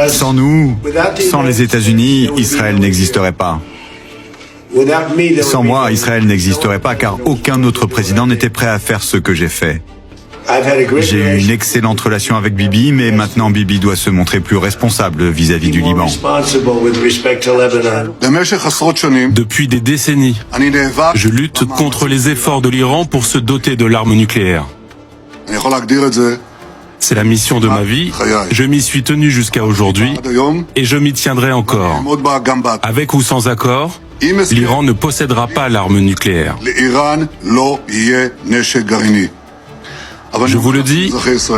Sans nous, sans les États-Unis, Israël n'existerait pas. Sans moi, Israël n'existerait pas car aucun autre président n'était prêt à faire ce que j'ai fait. J'ai eu une excellente relation avec Bibi, mais maintenant Bibi doit se montrer plus responsable vis-à-vis du Liban. Depuis des décennies, je lutte contre les efforts de l'Iran pour se doter de l'arme nucléaire. C'est la mission de ma vie, je m'y suis tenu jusqu'à aujourd'hui et je m'y tiendrai encore. Avec ou sans accord, l'Iran ne possédera pas l'arme nucléaire. Je vous le dis,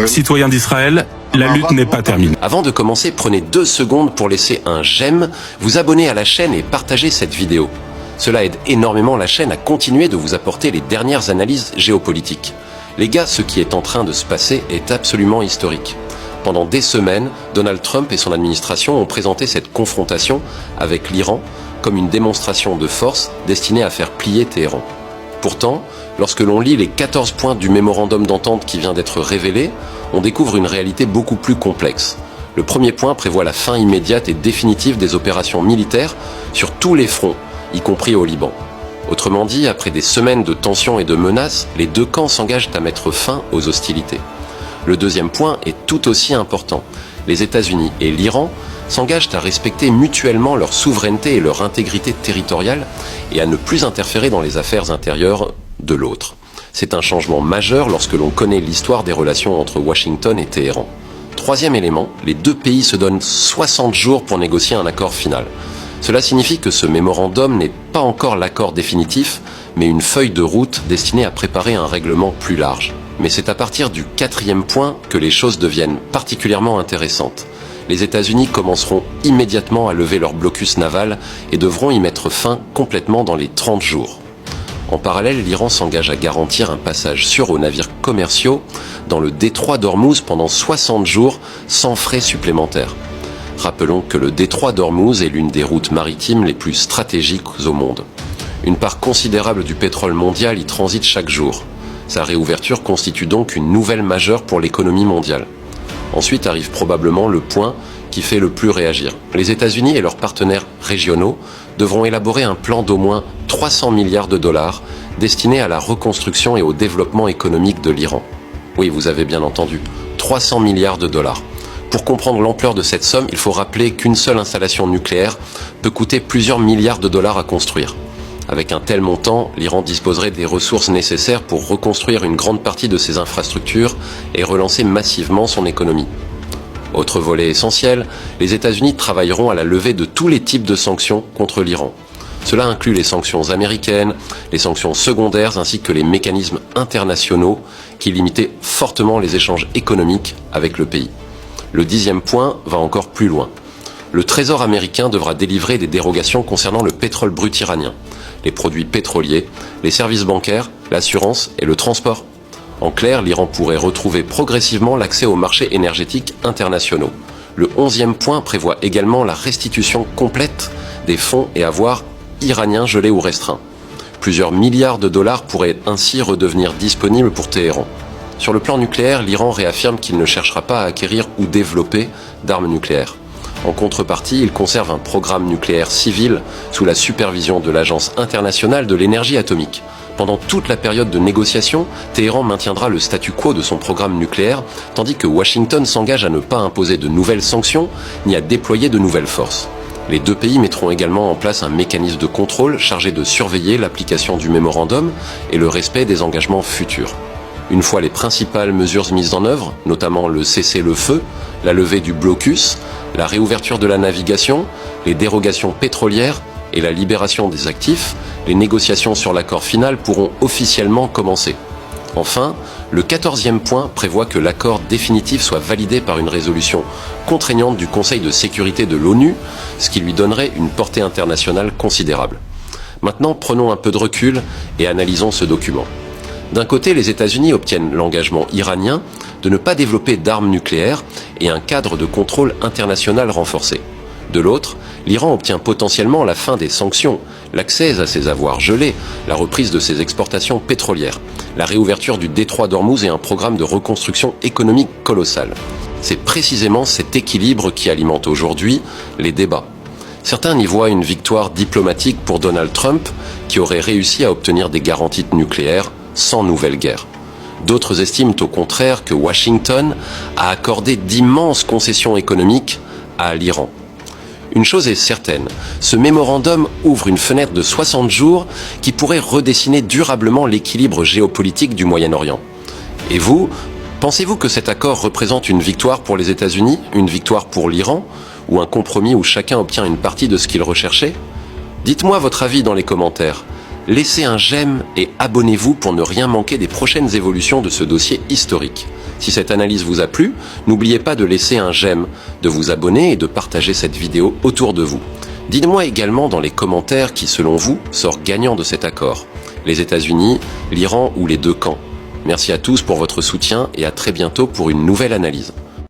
citoyens d'Israël, la lutte n'est pas terminée. Avant de commencer, prenez 2 secondes pour laisser un j'aime, vous abonner à la chaîne et partager cette vidéo. Cela aide énormément la chaîne à continuer de vous apporter les dernières analyses géopolitiques. Les gars, ce qui est en train de se passer est absolument historique. Pendant des semaines, Donald Trump et son administration ont présenté cette confrontation avec l'Iran comme une démonstration de force destinée à faire plier Téhéran. Pourtant, lorsque l'on lit les 14 points du mémorandum d'entente qui vient d'être révélé, on découvre une réalité beaucoup plus complexe. Le premier point prévoit la fin immédiate et définitive des opérations militaires sur tous les fronts, y compris au Liban. Autrement dit, après des semaines de tensions et de menaces, les deux camps s'engagent à mettre fin aux hostilités. Le deuxième point est tout aussi important. Les États-Unis et l'Iran s'engagent à respecter mutuellement leur souveraineté et leur intégrité territoriale et à ne plus interférer dans les affaires intérieures de l'autre. C'est un changement majeur lorsque l'on connaît l'histoire des relations entre Washington et Téhéran. Troisième élément, les deux pays se donnent 60 jours pour négocier un accord final. Cela signifie que ce mémorandum n'est pas encore l'accord définitif, mais une feuille de route destinée à préparer un règlement plus large. Mais c'est à partir du 4e point que les choses deviennent particulièrement intéressantes. Les États-Unis commenceront immédiatement à lever leur blocus naval et devront y mettre fin complètement dans les 30 jours. En parallèle, l'Iran s'engage à garantir un passage sûr aux navires commerciaux dans le détroit d'Ormuz pendant 60 jours sans frais supplémentaires. Rappelons que le détroit d'Ormuz est l'une des routes maritimes les plus stratégiques au monde. Une part considérable du pétrole mondial y transite chaque jour. Sa réouverture constitue donc une nouvelle majeure pour l'économie mondiale. Ensuite arrive probablement le point qui fait le plus réagir. Les États-Unis et leurs partenaires régionaux devront élaborer un plan d'au moins 300 milliards de dollars destiné à la reconstruction et au développement économique de l'Iran. Oui, vous avez bien entendu, 300 milliards de dollars. Pour comprendre l'ampleur de cette somme, il faut rappeler qu'une seule installation nucléaire peut coûter plusieurs milliards de dollars à construire. Avec un tel montant, l'Iran disposerait des ressources nécessaires pour reconstruire une grande partie de ses infrastructures et relancer massivement son économie. Autre volet essentiel, les États-Unis travailleront à la levée de tous les types de sanctions contre l'Iran. Cela inclut les sanctions américaines, les sanctions secondaires ainsi que les mécanismes internationaux qui limitaient fortement les échanges économiques avec le pays. Le 10e point va encore plus loin. Le Trésor américain devra délivrer des dérogations concernant le pétrole brut iranien, les produits pétroliers, les services bancaires, l'assurance et le transport. En clair, l'Iran pourrait retrouver progressivement l'accès aux marchés énergétiques internationaux. Le 11e point prévoit également la restitution complète des fonds et avoirs iraniens gelés ou restreints. Plusieurs milliards de dollars pourraient ainsi redevenir disponibles pour Téhéran. Sur le plan nucléaire, l'Iran réaffirme qu'il ne cherchera pas à acquérir ou développer d'armes nucléaires. En contrepartie, il conserve un programme nucléaire civil sous la supervision de l'Agence internationale de l'énergie atomique. Pendant toute la période de négociation, Téhéran maintiendra le statu quo de son programme nucléaire, tandis que Washington s'engage à ne pas imposer de nouvelles sanctions ni à déployer de nouvelles forces. Les deux pays mettront également en place un mécanisme de contrôle chargé de surveiller l'application du mémorandum et le respect des engagements futurs. Une fois les principales mesures mises en œuvre, notamment le cessez-le-feu, la levée du blocus, la réouverture de la navigation, les dérogations pétrolières et la libération des actifs, les négociations sur l'accord final pourront officiellement commencer. Enfin, le 14e point prévoit que l'accord définitif soit validé par une résolution contraignante du Conseil de sécurité de l'ONU, ce qui lui donnerait une portée internationale considérable. Maintenant, prenons un peu de recul et analysons ce document. D'un côté, les États-Unis obtiennent l'engagement iranien de ne pas développer d'armes nucléaires et un cadre de contrôle international renforcé. De l'autre, l'Iran obtient potentiellement la fin des sanctions, l'accès à ses avoirs gelés, la reprise de ses exportations pétrolières, la réouverture du détroit d'Ormuz et un programme de reconstruction économique colossal. C'est précisément cet équilibre qui alimente aujourd'hui les débats. Certains y voient une victoire diplomatique pour Donald Trump, qui aurait réussi à obtenir des garanties nucléaires sans nouvelle guerre. D'autres estiment au contraire que Washington a accordé d'immenses concessions économiques à l'Iran. Une chose est certaine, ce mémorandum ouvre une fenêtre de 60 jours qui pourrait redessiner durablement l'équilibre géopolitique du Moyen-Orient. Et vous, pensez-vous que cet accord représente une victoire pour les États-Unis, une victoire pour l'Iran, ou un compromis où chacun obtient une partie de ce qu'il recherchait? Dites-moi votre avis dans les commentaires. Laissez un j'aime et abonnez-vous pour ne rien manquer des prochaines évolutions de ce dossier historique. Si cette analyse vous a plu, n'oubliez pas de laisser un j'aime, de vous abonner et de partager cette vidéo autour de vous. Dites-moi également dans les commentaires qui, selon vous, sort gagnant de cet accord. Les États-Unis, l'Iran ou les deux camps. Merci à tous pour votre soutien et à très bientôt pour une nouvelle analyse.